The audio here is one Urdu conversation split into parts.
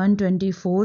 124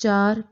4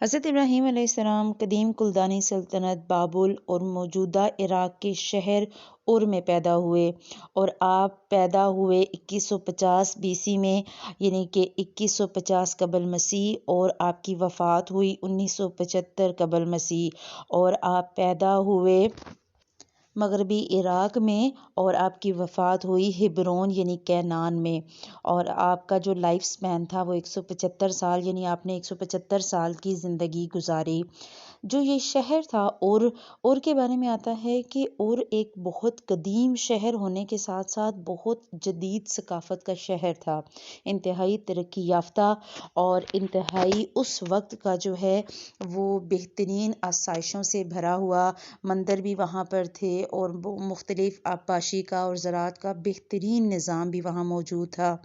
حضرت ابراہیم علیہ السلام قدیم کلدانی سلطنت بابل اور موجودہ عراق کے شہر اور میں پیدا ہوئے، اور آپ پیدا ہوئے 2150 BC میں، یعنی کہ 2150 قبل مسیح، اور آپ کی وفات ہوئی 1975 قبل مسیح، اور آپ پیدا ہوئے مغربی عراق میں، اور آپ کی وفات ہوئی ہبرون یعنی کینان میں، اور آپ کا جو لائف سپین تھا وہ 175 سال، یعنی آپ نے 175 سال کی زندگی گزاری۔ جو یہ شہر تھا اور کے بارے میں آتا ہے کہ اور ایک بہت قدیم شہر ہونے کے ساتھ ساتھ بہت جدید ثقافت کا شہر تھا، انتہائی ترقی یافتہ، اور انتہائی اس وقت کا جو ہے وہ بہترین آسائشوں سے بھرا ہوا، مندر بھی وہاں پر تھے، اور مختلف آبپاشی کا اور زراعت کا بہترین نظام بھی وہاں موجود تھا۔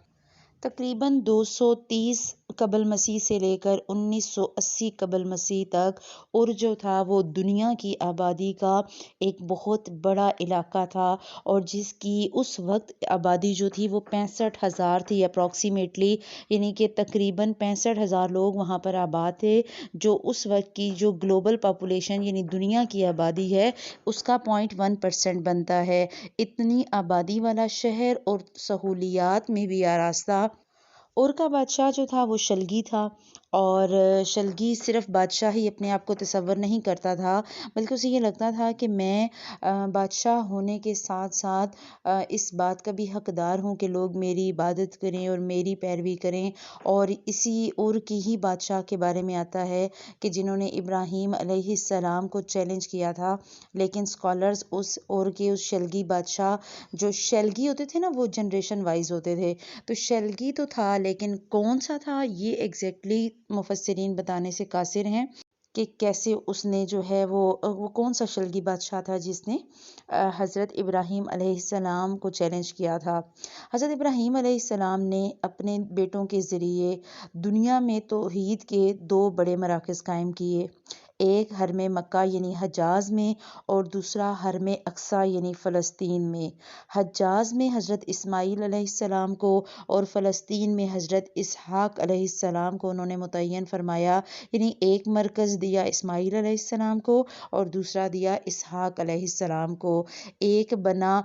تقریباً 230 قبل مسیح سے لے کر 1980 قبل مسیح تک اور جو تھا وہ دنیا کی آبادی کا ایک بہت بڑا علاقہ تھا، اور جس کی اس وقت آبادی جو تھی وہ 65,000 تھی اپروکسیمیٹلی، یعنی کہ تقریباً 65,000 لوگ وہاں پر آباد تھے، جو اس وقت کی جو گلوبل پاپولیشن یعنی دنیا کی آبادی ہے اس کا 0.1% بنتا ہے۔ اتنی آبادی والا شہر اور سہولیات میں بھی آراستہ۔ اور کا بادشاہ جو تھا وہ شلگی تھا، اور شلگی صرف بادشاہ ہی اپنے آپ کو تصور نہیں کرتا تھا، بلکہ اسے یہ لگتا تھا کہ میں بادشاہ ہونے کے ساتھ ساتھ اس بات کا بھی حقدار ہوں کہ لوگ میری عبادت کریں اور میری پیروی کریں، اور اسی اور کی ہی بادشاہ کے بارے میں آتا ہے کہ جنہوں نے ابراہیم علیہ السلام کو چیلنج کیا تھا، لیکن اسکالرز اس اور کے اس شلگی بادشاہ، جو شلگی ہوتے تھے نا وہ جنریشن وائز ہوتے تھے، تو شلگی تو تھا لیکن کون سا تھا یہ ایگزیکٹلی مفسرین بتانے سے قاصر ہیں کہ کیسے اس نے جو ہے وہ کون سا شلگی بادشاہ تھا جس نے حضرت ابراہیم علیہ السلام کو چیلنج کیا تھا۔ حضرت ابراہیم علیہ السلام نے اپنے بیٹوں کے ذریعے دنیا میں توحید کے 2 بڑے مراکز قائم کیے، ایک حرم مکہ یعنی حجاز میں، اور دوسرا حرم اقصیٰ یعنی فلسطین میں۔ حجاز میں حضرت اسماعیل علیہ السلام کو اور فلسطین میں حضرت اسحاق علیہ السلام کو انہوں نے متعین فرمایا، یعنی ایک مرکز دیا اسماعیل علیہ السلام کو اور دوسرا دیا اسحاق علیہ السلام کو۔ ایک بنا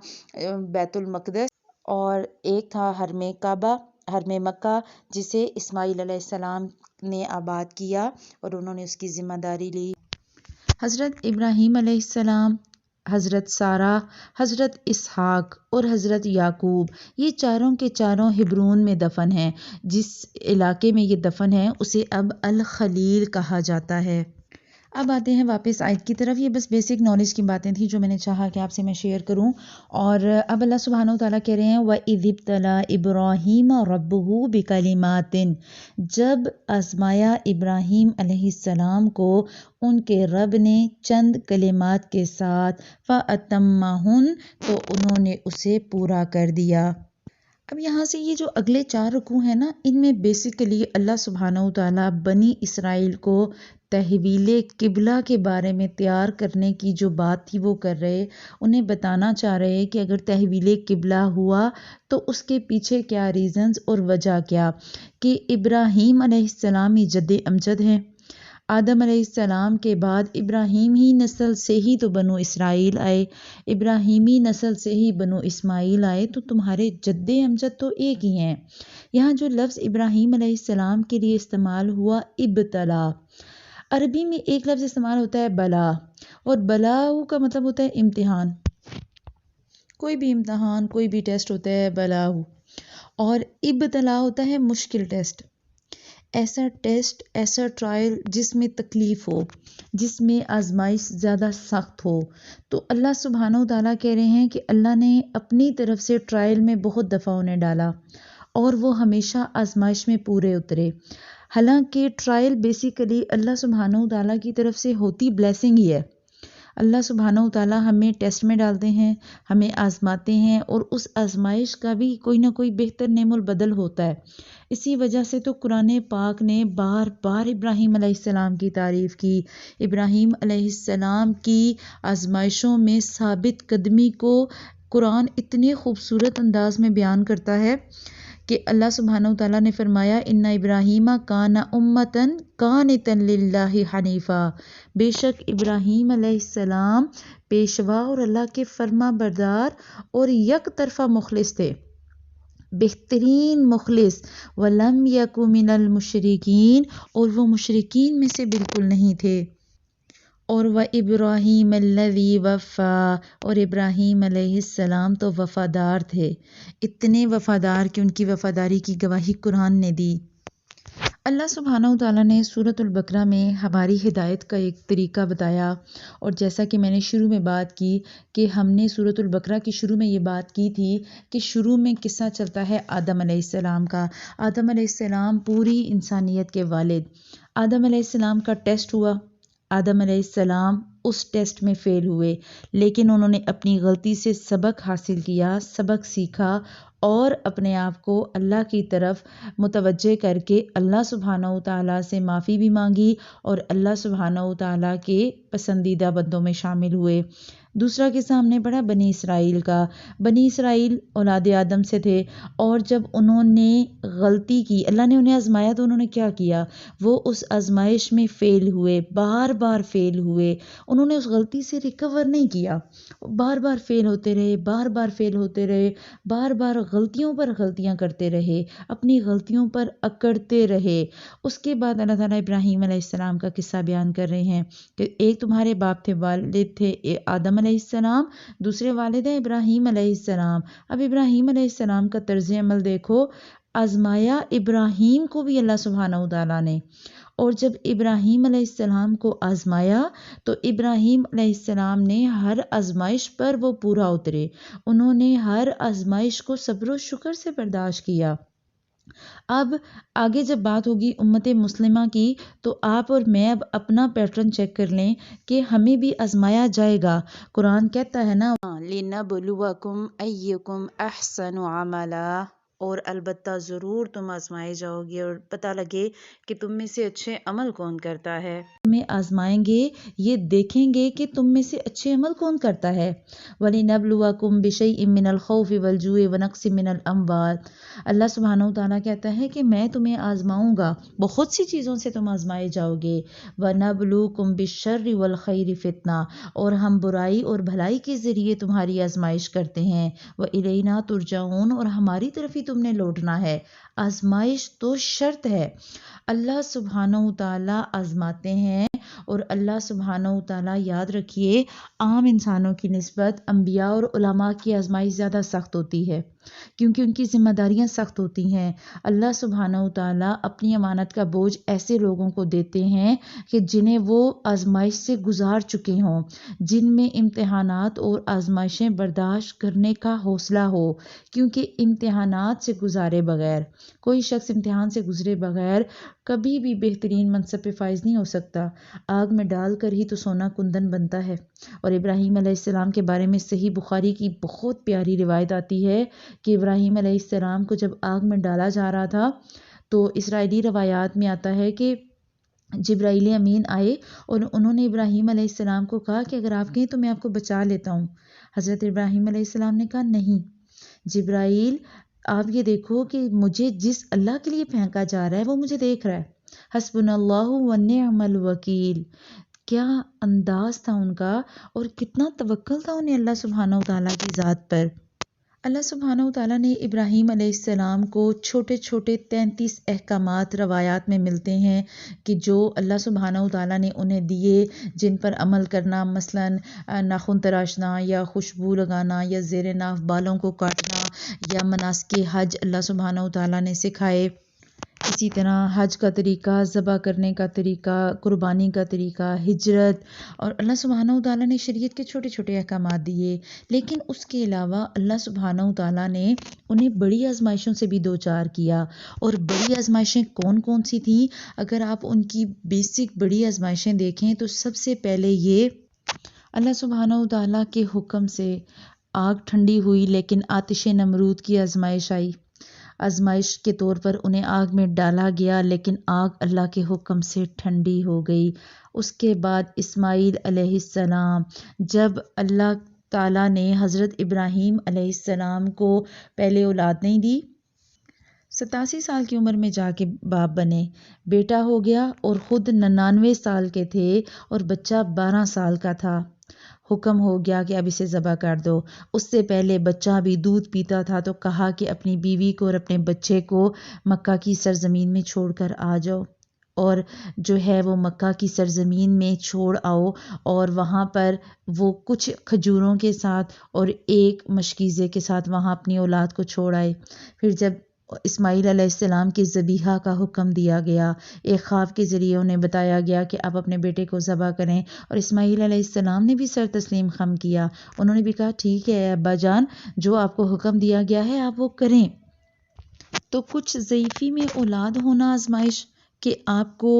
بیت المقدس اور ایک تھا حرم کعبہ، حرم مکہ، جسے اسماعیل علیہ السلام نے آباد کیا اور انہوں نے اس کی ذمہ داری لی۔ حضرت ابراہیم علیہ السلام، حضرت سارہ، حضرت اسحاق اور حضرت یعقوب، یہ چاروں کے چاروں ہبرون میں دفن ہیں۔ جس علاقے میں یہ دفن ہیں اسے اب الخلیل کہا جاتا ہے۔ اب آتے ہیں واپس آیت کی طرف۔ یہ بس بیسک نالج کی باتیں تھیں جو میں نے چاہا کہ آپ سے میں شیئر کروں، اور اب اللہ سبحانہ وتعالیٰ کہہ رہے ہیں وَإِذِ ابْتَلَىٰ إِبْرَاهِيمَ رَبُّهُ بِكَلِمَاتٍ، جب آزمایا ابراہیم علیہ السلام کو ان کے رب نے چند کلمات کے ساتھ، فَأَتَمَّهُنَّ، تو انہوں نے اسے پورا کر دیا۔ اب یہاں سے یہ جو اگلے 4 رکوع ہیں نا، ان میں بیسیکلی اللہ سبحانہ وتعالیٰ بنی اسرائیل کو تحویل قبلہ کے بارے میں تیار کرنے کی جو بات تھی وہ کر رہے، انہیں بتانا چاہ رہے کہ اگر تحویل قبلہ ہوا تو اس کے پیچھے کیا ریزنز اور وجہ کیا، کہ ابراہیم علیہ السلام ہی جد امجد ہیں۔ آدم علیہ السلام کے بعد ابراہیم ہی نسل سے ہی تو بنو اسرائیل آئے، ابراہیمی نسل سے ہی بنو اسماعیل آئے، تو تمہارے جد امجد تو ایک ہی ہیں۔ یہاں جو لفظ ابراہیم علیہ السلام کے لیے استعمال ہوا ابتلا، عربی میں ایک لفظ استعمال ہوتا ہے بلا، اور بلا کا مطلب ہوتا ہے امتحان، کوئی بھی امتحان کوئی بھی ٹیسٹ ہوتا ہے بلا، اور ابتلا ہوتا ہے مشکل ٹیسٹ، ایسا ٹرائل جس میں تکلیف ہو، جس میں آزمائش زیادہ سخت ہو۔ تو اللہ سبحانہ وتعالیٰ کہہ رہے ہیں کہ اللہ نے اپنی طرف سے ٹرائل میں بہت دفعہ انہیں ڈالا، اور وہ ہمیشہ آزمائش میں پورے اترے۔ حالانکہ ٹرائل بیسیکلی اللہ سبحانہ وتعالیٰ کی طرف سے ہوتی بلیسنگ ہی ہے۔ اللہ سبحانہ وتعالیٰ ہمیں ٹیسٹ میں ڈالتے ہیں، ہمیں آزماتے ہیں، اور اس آزمائش کا بھی کوئی نہ کوئی بہتر نعم البدل ہوتا ہے۔ اسی وجہ سے تو قرآن پاک نے بار بار ابراہیم علیہ السلام کی تعریف کی، ابراہیم علیہ السلام کی آزمائشوں میں ثابت قدمی کو قرآن اتنے خوبصورت انداز میں بیان کرتا ہے کہ اللہ سبحانہ و تعالیٰ نے فرمایا ان ابراہیم کان امتن قانتا للہ حنیفا، بے شک ابراہیم علیہ السلام پیشوا اور اللہ کے فرما بردار اور یک طرفہ مخلص تھے، بہترین مخلص، ولم یک من المشرکین، اور وہ مشرکین میں سے بالکل نہیں تھے، اور وہ ابراہیم الذی وفا، اور ابراہیم علیہ السلام تو وفادار تھے، اتنے وفادار کہ ان کی وفاداری کی گواہی قرآن نے دی۔ اللہ سبحانہ و تعالیٰ نے سورۃ البقرہ میں ہماری ہدایت کا ایک طریقہ بتایا، اور جیسا کہ میں نے شروع میں بات کی کہ ہم نے سورۃ البقرہ کی شروع میں یہ بات کی تھی کہ شروع میں قصہ چلتا ہے آدم علیہ السلام کا۔ آدم علیہ السلام پوری انسانیت کے والد، آدم علیہ السلام کا ٹیسٹ ہوا، آدم علیہ السلام اس ٹیسٹ میں فیل ہوئے، لیکن انہوں نے اپنی غلطی سے سبق حاصل کیا، سبق سیکھا اور اپنے آپ کو اللہ کی طرف متوجہ کر کے اللہ سبحانہ و تعالیٰ سے معافی بھی مانگی اور اللہ سبحانہ و تعالیٰ کے پسندیدہ بندوں میں شامل ہوئے۔ دوسرا قصہ ہم نے پڑھا بنی اسرائیل کا۔ بنی اسرائیل اولاد آدم سے تھے، اور جب انہوں نے غلطی کی، اللہ نے انہیں آزمایا تو انہوں نے کیا کیا، وہ اس آزمائش میں فیل ہوئے، بار بار فیل ہوئے، انہوں نے اس غلطی سے ریکور نہیں کیا، بار بار فیل ہوتے رہے، بار بار فیل ہوتے رہے، بار بار غلطیوں پر غلطیاں کرتے رہے، اپنی غلطیوں پر اکڑتے رہے۔ اس کے بعد اللہ تعالیٰ ابراہیم علیہ السلام کا قصہ بیان کر رہے ہیں کہ ایک تمہارے باپ تھے، والد تھے آدم علیہ السلام، دوسرے والد ہیں ابراہیم علیہ السلام۔ اب ابراہیم علیہ السلام کا طرز عمل دیکھو، آزمایا ابراہیم کو بھی اللہ سبحانہ و تعالیٰ نے، اور جب ابراہیم علیہ السلام کو آزمایا تو ابراہیم علیہ السلام نے ہر آزمائش پر وہ پورا اترے، انہوں نے ہر آزمائش کو صبر و شکر سے برداشت کیا۔ اب آگے جب بات ہوگی امت مسلمہ کی تو آپ اور میں اب اپنا پیٹرن چیک کر لیں کہ ہمیں بھی آزمایا جائے گا۔ قرآن کہتا ہے نا لِنَبْلُوَكُمْ أَيُّكُمْ أَحْسَنُ عَمَلًا، اور البتہ ضرور تم آزمائے جاؤ گے اور پتہ لگے کہ تم میں سے اچھے عمل کون کرتا ہے۔ تمہیں آزمائیں گے، یہ دیکھیں گے کہ تم میں سے اچھے عمل کون کرتا ہے۔ وَلِنَبْلُوَكُمْ بِشَيْءٍ مِّنَ الْخَوْفِ وَالْجُوعِ وَنَقْصٍ مِّنَ الْأَمْوَالِ، اللہ سبحانہ وتعالیٰ کہتا ہے کہ میں تمہیں آزماؤں گا، بہت سی چیزوں سے تم آزمائے جاؤ گے۔ وَنَبْلُوكُمْ بِالشَّرِّ وَالْخَيْرِ فِتْنَةً، اور ہم برائی اور بھلائی کے ذریعے تمہاری آزمائش کرتے ہیں۔ وَإِلَيْنَا تُرْجَعُونَ، اور ہماری طرف ہی تم نے لوٹنا ہے۔ آزمائش تو شرط ہے، اللہ سبحانہ وتعالیٰ آزماتے ہیں، اور اللہ سبحانہ وتعالیٰ یاد رکھیے عام انسانوں کی نسبت انبیاء اور علماء کی آزمائش زیادہ سخت ہوتی ہے، کیونکہ ان کی ذمہ داریاں سخت ہوتی ہیں۔ اللہ سبحانہ وتعالیٰ اپنی امانت کا بوجھ ایسے لوگوں کو دیتے ہیں کہ جنہیں وہ آزمائش سے گزار چکے ہوں، جن میں امتحانات اور آزمائشیں برداشت کرنے کا حوصلہ ہو، کیونکہ امتحانات سے گزارے بغیر کوئی شخص امتحان سے گزرے بغیر کبھی بھی بہترین منصب پہ فائز نہیں ہو سکتا۔ آگ میں ڈال کر ہی تو سونا کندن بنتا ہے۔ اور ابراہیم علیہ السلام کے بارے میں صحیح بخاری کی بہت پیاری روایت آتی ہے کہ ابراہیم علیہ السلام کو جب آگ میں ڈالا جا رہا تھا تو اسرائیلی روایات میں آتا ہے کہ جبرائیل امین آئے اور انہوں نے ابراہیم علیہ السلام کو کہا کہ اگر آپ کہیں تو میں آپ کو بچا لیتا ہوں۔ حضرت ابراہیم علیہ السلام نے کہا نہیں جبرائیل، آپ یہ دیکھو کہ مجھے جس اللہ کے لیے پھینکا جا رہا ہے وہ مجھے دیکھ رہا ہے، حسبنا اللہ ونعم الوکیل۔ کیا انداز تھا ان کا، اور کتنا توکل تھا انہیں اللہ سبحانہ وتعالیٰ کی ذات پر۔ اللہ سبحانہ وتعالیٰ نے ابراہیم علیہ السلام کو چھوٹے چھوٹے 33 احکامات روایات میں ملتے ہیں کہ جو اللہ سبحانہ وتعالیٰ نے انہیں دیے، جن پر عمل کرنا، مثلاً ناخن تراشنا یا خوشبو لگانا یا زیر ناف بالوں کو کاٹنا یا مناسک حج اللہ سبحانہ وتعالیٰ نے سکھائے۔ اسی طرح حج کا طریقہ، ذبح کرنے کا طریقہ، قربانی کا طریقہ، ہجرت، اور اللہ سبحانہ وتعالیٰ نے شریعت کے چھوٹے چھوٹے احکامات دیے۔ لیکن اس کے علاوہ اللہ سبحانہ وتعالیٰ نے انہیں بڑی آزمائشوں سے بھی دوچار کیا، اور بڑی آزمائشیں کون کون سی تھیں؟ اگر آپ ان کی بیسک بڑی آزمائشیں دیکھیں تو سب سے پہلے یہ اللہ سبحانہ وتعالیٰ کے حکم سے آگ ٹھنڈی ہوئی، لیکن آتش نمرود کی آزمائش آئی۔ آزمائش کے طور پر انہیں آگ میں ڈالا گیا، لیکن آگ اللہ کے حکم سے ٹھنڈی ہو گئی۔ اس کے بعد اسماعیل علیہ السلام، جب اللہ تعالیٰ نے حضرت ابراہیم علیہ السلام کو پہلے اولاد نہیں دی، 87 سال کی عمر میں جا کے باپ بنے، بیٹا ہو گیا اور خود 99 سال کے تھے اور بچہ 12 سال کا تھا۔ حکم ہو گیا کہ اب اسے ذبح کر دو۔ اس سے پہلے بچہ بھی دودھ پیتا تھا تو کہا کہ اپنی بیوی کو اور اپنے بچے کو مکہ کی سرزمین میں چھوڑ کر آ جاؤ، اور جو ہے وہ مکہ کی سرزمین میں چھوڑ آؤ، اور وہاں پر وہ کچھ کھجوروں کے ساتھ اور ایک مشکیزے کے ساتھ وہاں اپنی اولاد کو چھوڑ آئے۔ پھر جب اسماعیل علیہ السلام کی ذبیحہ کا حکم دیا گیا، ایک خواب کے ذریعے انہیں بتایا گیا کہ آپ اپنے بیٹے کو ذبح کریں، اور اسماعیل علیہ السلام نے بھی سر تسلیم خم کیا۔ انہوں نے بھی کہا ٹھیک ہے ابا جان، جو آپ کو حکم دیا گیا ہے آپ وہ کریں۔ تو کچھ ضعیفی میں اولاد ہونا آزمائش، کہ آپ کو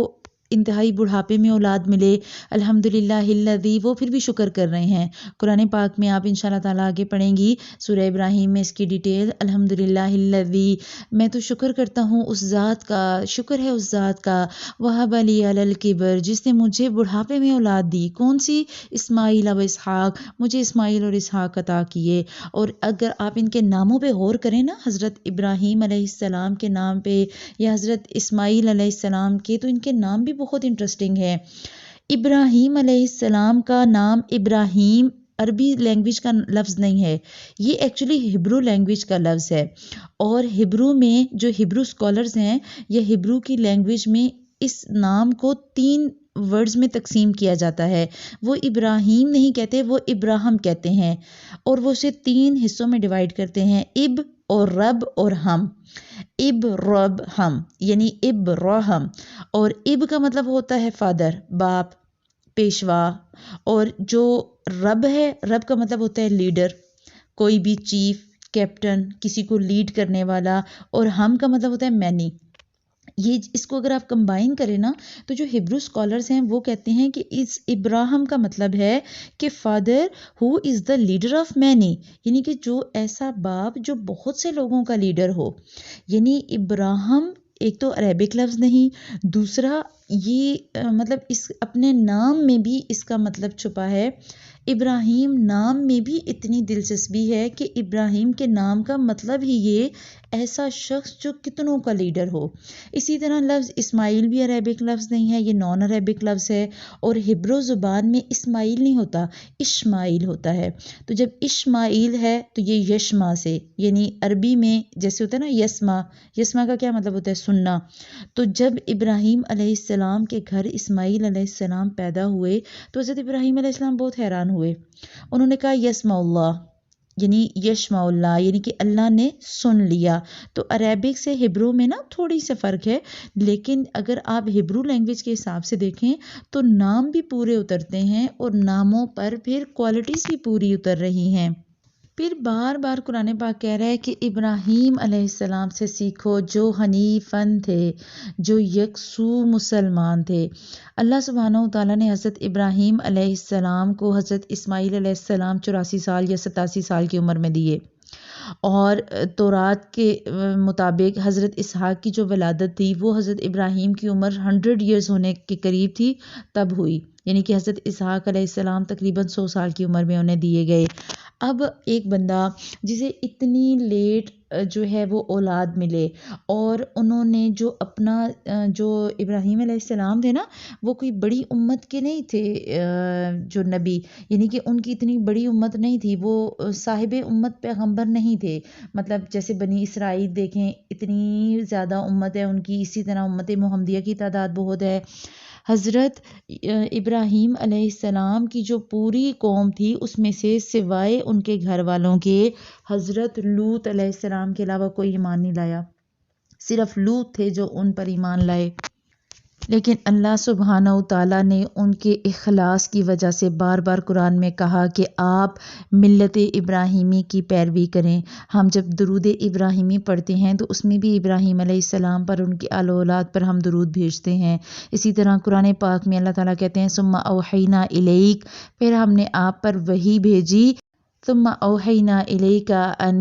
انتہائی بڑھاپے میں اولاد ملے، الحمدللہ الذی، وہ پھر بھی شکر کر رہے ہیں۔ قرآن پاک میں آپ انشاءاللہ تعالیٰ آگے پڑھیں گی سورہ ابراہیم میں اس کی ڈیٹیل، الحمدللہ الذی، میں تو شکر کرتا ہوں اس ذات کا، شکر ہے اس ذات کا، وہب لی علی الکبر، جس نے مجھے بڑھاپے میں اولاد دی، کون سی؟ اسماعیل و اسحاق، مجھے اسماعیل اور اسحاق عطا کیے۔ اور اگر آپ ان کے ناموں پہ غور کریں نا، حضرت ابراہیم علیہ السلام کے نام پہ یا حضرت اسماعیل علیہ السلام کے، تو ان کے نام بھی بہت انٹرسٹنگ ہے۔ ابراہیم علیہ السلام کا نام ابراہیم عربی لینگویج کا لفظ نہیں ہے، یہ ایکچولی ہبرو لینگویج کا لفظ ہے، اور ہبرو میں جو ہبرو سکولرز ہیں یا ہبرو کی لینگویج میں اس نام کو 3 ورڈز میں تقسیم کیا جاتا ہے۔ وہ ابراہیم نہیں کہتے، وہ ابراہم کہتے ہیں، اور وہ اسے 3 حصوں میں ڈیوائیڈ کرتے ہیں، اب اور رب اور ہم۔ اب رب ہم یعنی ابراہم، اور اب کا مطلب ہوتا ہے فادر، باپ، پیشوا، اور جو رب ہے، رب کا مطلب ہوتا ہے لیڈر، کوئی بھی چیف، کیپٹن، کسی کو لیڈ کرنے والا، اور ہم کا مطلب ہوتا ہے مینی۔ یہ اس کو اگر آپ کمبائن کریں نا، تو جو ہبرو اسکالرز ہیں وہ کہتے ہیں کہ اس ابراہم کا مطلب ہے کہ father who is the leader of many, یعنی کہ جو ایسا باپ جو بہت سے لوگوں کا لیڈر ہو۔ یعنی ابراہم ایک تو عربک لفظ نہیں، دوسرا یہ مطلب اس اپنے نام میں بھی اس کا مطلب چھپا ہے۔ ابراہیم نام میں بھی اتنی دلچسپی ہے کہ ابراہیم کے نام کا مطلب ہی یہ ایسا شخص جو کتنوں کا لیڈر ہو۔ اسی طرح لفظ اسماعیل بھی عربک لفظ نہیں ہے، یہ نان عربک لفظ ہے، اور ہبرو زبان میں اسماعیل نہیں ہوتا، اشماعیل ہوتا ہے۔ تو جب اشماعیل ہے تو یہ یشما سے، یعنی عربی میں جیسے ہوتا ہے نا یسما، یسما کا کیا مطلب ہوتا ہے؟ سننا۔ تو جب ابراہیم علیہ السلام کے گھر اسماعیل علیہ السلام پیدا ہوئے تو حضرت ابراہیم علیہ السلام بہت حیران ہوئے، انہوں نے کہا یسما اللہ، یعنی یشما اللہ، یعنی کہ اللہ نے سن لیا۔ تو عربک سے ہبرو میں نا تھوڑی سے فرق ہے، لیکن اگر آپ ہبرو لینگویج کے حساب سے دیکھیں تو نام بھی پورے اترتے ہیں، اور ناموں پر پھر کوالٹیز بھی پوری اتر رہی ہیں۔ پھر بار بار قرآن پاک کہہ رہا ہے کہ ابراہیم علیہ السلام سے سیکھو جو حنیفاً تھے، جو یکسو مسلمان تھے۔ اللہ سبحانہ و تعالیٰ نے حضرت ابراہیم علیہ السلام کو حضرت اسماعیل علیہ السلام 84 سال یا 87 سال کی عمر میں دیے، اور تورات کے مطابق حضرت اسحاق کی جو ولادت تھی وہ حضرت ابراہیم کی عمر 100 ایئرز ہونے کے قریب تھی تب ہوئی، یعنی کہ حضرت اسحاق علیہ السلام تقریباً 100 سال کی عمر میں انہیں دیے گئے۔ اب ایک بندہ جسے اتنی لیٹ جو ہے وہ اولاد ملے، اور انہوں نے جو اپنا جو ابراہیم علیہ السلام تھے نا، وہ کوئی بڑی امت کے نہیں تھے، جو نبی، یعنی کہ ان کی اتنی بڑی امت نہیں تھی، وہ صاحب امت پیغمبر نہیں تھے۔ مطلب جیسے بنی اسرائیل دیکھیں اتنی زیادہ امت ہے ان کی، اسی طرح امت محمدیہ کی تعداد بہت ہے۔ حضرت ابراہیم علیہ السلام کی جو پوری قوم تھی اس میں سے سوائے ان کے گھر والوں کے حضرت لوط علیہ السلام کے علاوہ کوئی ایمان نہیں لایا، صرف لوط تھے جو ان پر ایمان لائے۔ لیکن اللہ سبحانہ و تعالیٰ نے ان کے اخلاص کی وجہ سے بار بار قرآن میں کہا کہ آپ ملت ابراہیمی کی پیروی کریں۔ ہم جب درود ابراہیمی پڑھتے ہیں تو اس میں بھی ابراہیم علیہ السلام پر، ان کی آل و اولاد پر ہم درود بھیجتے ہیں۔ اسی طرح قرآن پاک میں اللہ تعالیٰ کہتے ہیں ثم اوحینا الیک، پھر ہم نے آپ پر وحی بھیجی، ثم اوحینا الیک ان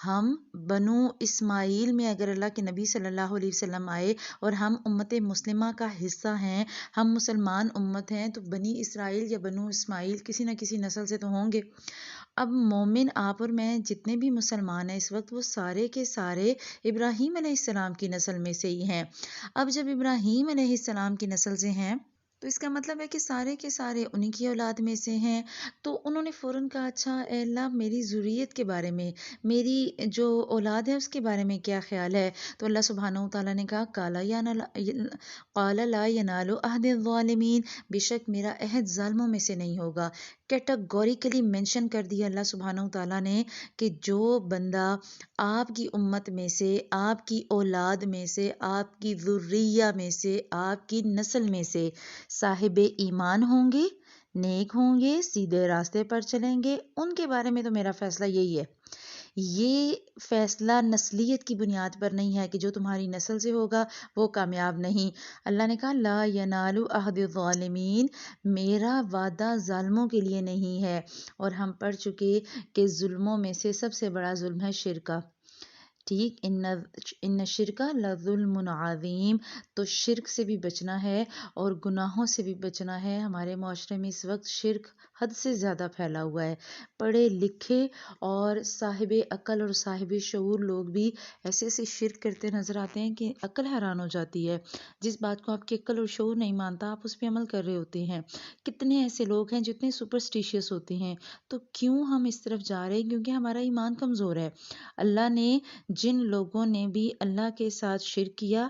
ہم بنو اسماعیل میں اگر اللہ کے نبی صلی اللہ علیہ وسلم آئے اور ہم امت مسلمہ کا حصہ ہیں، ہم مسلمان امت ہیں، تو بنی اسرائیل یا بنو اسماعیل کسی نہ کسی نسل سے تو ہوں گے۔ اب مومن آپ اور میں جتنے بھی مسلمان ہیں اس وقت، وہ سارے کے سارے ابراہیم علیہ السلام کی نسل میں سے ہی ہیں۔ اب جب ابراہیم علیہ السلام کی نسل سے ہیں تو اس کا مطلب ہے کہ سارے کے سارے انہی کی اولاد میں سے ہیں۔ تو انہوں نے فوراً کہا اچھا اے اللہ میری ذریت کے بارے میں، میری جو اولاد ہے اس کے بارے میں کیا خیال ہے؟ تو اللہ سبحانہ وتعالیٰ نے کہا قَالَ لَا يَنَالُ عَهْدِ الظَّالِمِينَ، بے شک میرا عہد ظالموں میں سے نہیں ہوگا۔ کیٹاگوریکلی مینشن کر دیا اللہ سبحانہ وتعالیٰ نے کہ جو بندہ آپ کی امت میں سے، آپ کی اولاد میں سے، آپ کی ذریہ میں سے، آپ کی نسل میں سے صاحب ایمان ہوں گے، نیک ہوں گے، سیدھے راستے پر چلیں گے، ان کے بارے میں تو میرا فیصلہ یہی ہے۔ یہ فیصلہ نسلیت کی بنیاد پر نہیں ہے کہ جو تمہاری نسل سے ہوگا وہ کامیاب نہیں۔ اللہ نے کہا لا ینال عہد الظالمین، میرا وعدہ ظالموں کے لیے نہیں ہے۔ اور ہم پڑھ چکے کہ ظلموں میں سے سب سے بڑا ظلم ہے شرک۔ ٹھیک، ان شرک لظلم عظیم، تو شرک سے بھی بچنا ہے اور گناہوں سے بھی بچنا ہے۔ ہمارے معاشرے میں اس وقت شرک حد سے زیادہ پھیلا ہوا ہے۔ پڑھے لکھے اور صاحب عقل اور صاحب شعور لوگ بھی ایسے ایسے شرک کرتے نظر آتے ہیں کہ عقل حیران ہو جاتی ہے۔ جس بات کو آپ کی عقل اور شعور نہیں مانتا آپ اس پہ عمل کر رہے ہوتے ہیں۔ کتنے ایسے لوگ ہیں جتنے سپرسٹیشیس ہوتے ہیں۔ تو کیوں ہم اس طرف جا رہے ہیں؟ کیونکہ ہمارا ایمان کمزور ہے۔ اللہ نے جن لوگوں نے بھی اللہ کے ساتھ شرک کیا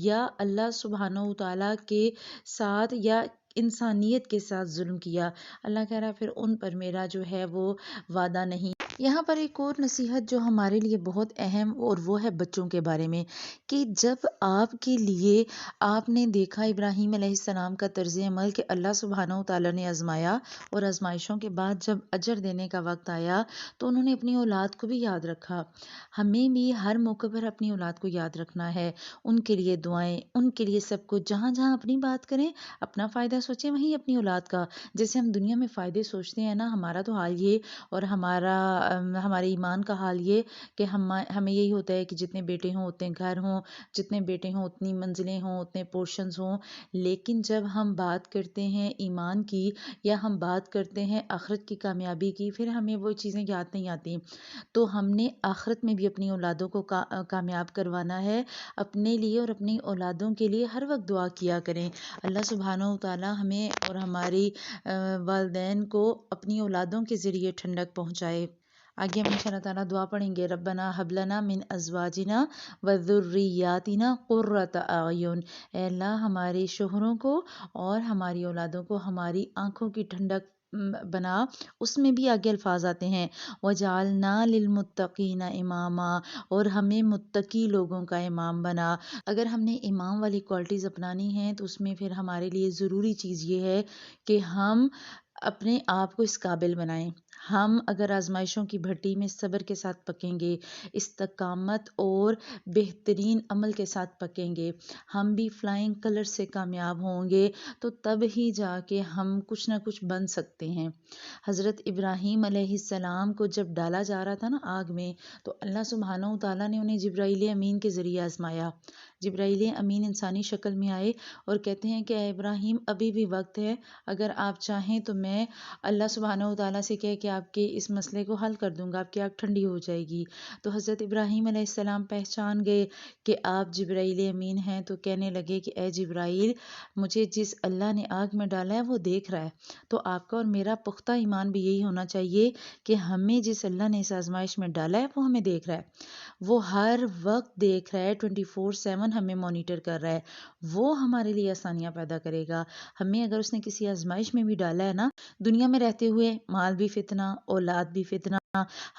یا اللہ سبحانہ وتعالیٰ کے ساتھ یا انسانیت کے ساتھ ظلم کیا، اللہ کہہ رہا ہے پھر ان پر میرا جو ہے وہ وعدہ نہیں۔ یہاں پر ایک اور نصیحت جو ہمارے لیے بہت اہم، اور وہ ہے بچوں کے بارے میں، کہ جب آپ کے لیے آپ نے دیکھا ابراہیم علیہ السلام کا طرز عمل کہ اللہ سبحانہ وتعالیٰ نے آزمایا، اور آزمائشوں کے بعد جب اجر دینے کا وقت آیا تو انہوں نے اپنی اولاد کو بھی یاد رکھا۔ ہمیں بھی ہر موقع پر اپنی اولاد کو یاد رکھنا ہے، ان کے لیے دعائیں، ان کے لیے سب کچھ، جہاں جہاں اپنی بات کریں، اپنا فائدہ سوچیں، وہیں اپنی اولاد کا۔ جیسے ہم دنیا میں فائدے سوچتے ہیں نا، ہمارا تو حال یہ، اور ہمارے ایمان کا حال یہ کہ ہمیں یہی ہوتا ہے کہ جتنے بیٹے ہوں اتنے گھر ہوں، جتنے بیٹے ہوں اتنی منزلیں ہوں، اتنے پورشنز ہوں۔ لیکن جب ہم بات کرتے ہیں ایمان کی یا ہم بات کرتے ہیں آخرت کی کامیابی کی، پھر ہمیں وہ چیزیں یاد نہیں آتی۔ تو ہم نے آخرت میں بھی اپنی اولادوں کو کامیاب کروانا ہے۔ اپنے لیے اور اپنی اولادوں کے لیے ہر وقت دعا کیا کریں۔ اللہ سبحانہ وتعالیٰ ہمیں اور ہماری والدین کو اپنی اولادوں کے ذریعے ٹھنڈک پہنچائے۔ آگے ہم انشاءاللہ تعالیٰ دعا پڑھیں گے، ربنا حب لنا من ازواجنا وذریاتنا قرۃ اعین، اے اللہ ہمارے شوہروں کو اور ہماری اولادوں کو ہماری آنکھوں کی ٹھنڈک بنا۔ اس میں بھی آگے الفاظ آتے ہیں وجعلنا للمتقین اماما، اور ہمیں متقی لوگوں کا امام بنا۔ اگر ہم نے امام والی کوالٹیز اپنانی ہیں تو اس میں پھر ہمارے لیے ضروری چیز یہ ہے کہ ہم اپنے آپ کو اس قابل بنائیں۔ ہم اگر آزمائشوں کی بھٹی میں صبر کے ساتھ پکیں گے، استقامت اور بہترین عمل کے ساتھ پکیں گے، ہم بھی فلائنگ کلر سے کامیاب ہوں گے، تو تب ہی جا کے ہم کچھ نہ کچھ بن سکتے ہیں۔ حضرت ابراہیم علیہ السلام کو جب ڈالا جا رہا تھا نا آگ میں، تو اللہ سبحانہ وتعالیٰ نے انہیں جبرائیل امین کے ذریعے آزمایا۔ جبرائیل امین انسانی شکل میں آئے اور کہتے ہیں کہ اے ابراہیم ابھی بھی وقت ہے، اگر آپ چاہیں تو میں اللہ سبحانہ وتعالیٰ سے کہہ کہ آپ کے اس مسئلے کو حل کر دوں گا، آپ کی آگ ٹھنڈی ہو جائے گی۔ تو حضرت ابراہیم علیہ السلام پہچان گئے کہ آپ جبرائیل امین ہیں، تو کہنے لگے کہ اے جبرائیل، مجھے جس اللہ نے آگ میں ڈالا ہے وہ دیکھ رہا ہے، تو آپ کا اور میرا پختہ ایمان بھی یہی ہونا چاہیے کہ ہمیں جس اللہ نے اس آزمائش میں ڈالا ہے وہ ہمیں دیکھ رہا ہے، وہ ہر وقت دیکھ رہا ہے، 24/7 ہمیں مانیٹر کر رہا ہے، وہ ہمارے لیے آسانیاں پیدا کرے گا۔ ہمیں اگر اس نے کسی آزمائش میں بھی ڈالا ہے نا، دنیا میں رہتے ہوئے مال بھی فتنہ، اولاد بھی فتنہ،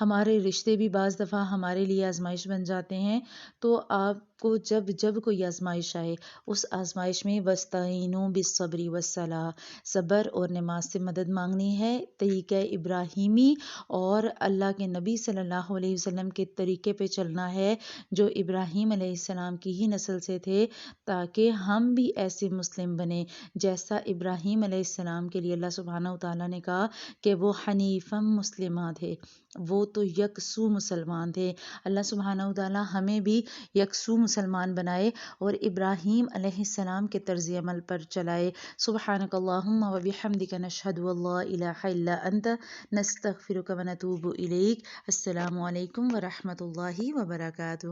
ہمارے رشتے بھی بعض دفعہ ہمارے لیے آزمائش بن جاتے ہیں، تو آپ کو جب کوئی آزمائش آئے، اس آزمائش میں وَاسْتَعِینُوا بِالصَّبْرِ وَالصَّلَاةِ، صبر اور نماز سے مدد مانگنی ہے، طریقہ ابراہیمی اور اللہ کے نبی صلی اللہ علیہ وسلم کے طریقے پہ چلنا ہے جو ابراہیم علیہ السلام کی ہی نسل سے تھے، تاکہ ہم بھی ایسے مسلم بنیں جیسا ابراہیم علیہ السلام کے لیے اللہ سبحانہ وتعالیٰ نے کہا کہ وہ حنیف حنیفم مسلمہ تھے، وہ تو یکسو مسلمان تھے۔ اللہ سبحانہ وتعالی ہمیں بھی یکسو مسلمان بنائے اور ابراہیم علیہ السلام کے طرز عمل پر چلائے۔ سبحانک اللہم و بحمدک نشہد ان لا الہ الا انت نستغفرک و نتوب الیک۔ السلام علیکم ورحمۃ اللہ وبرکاتہ۔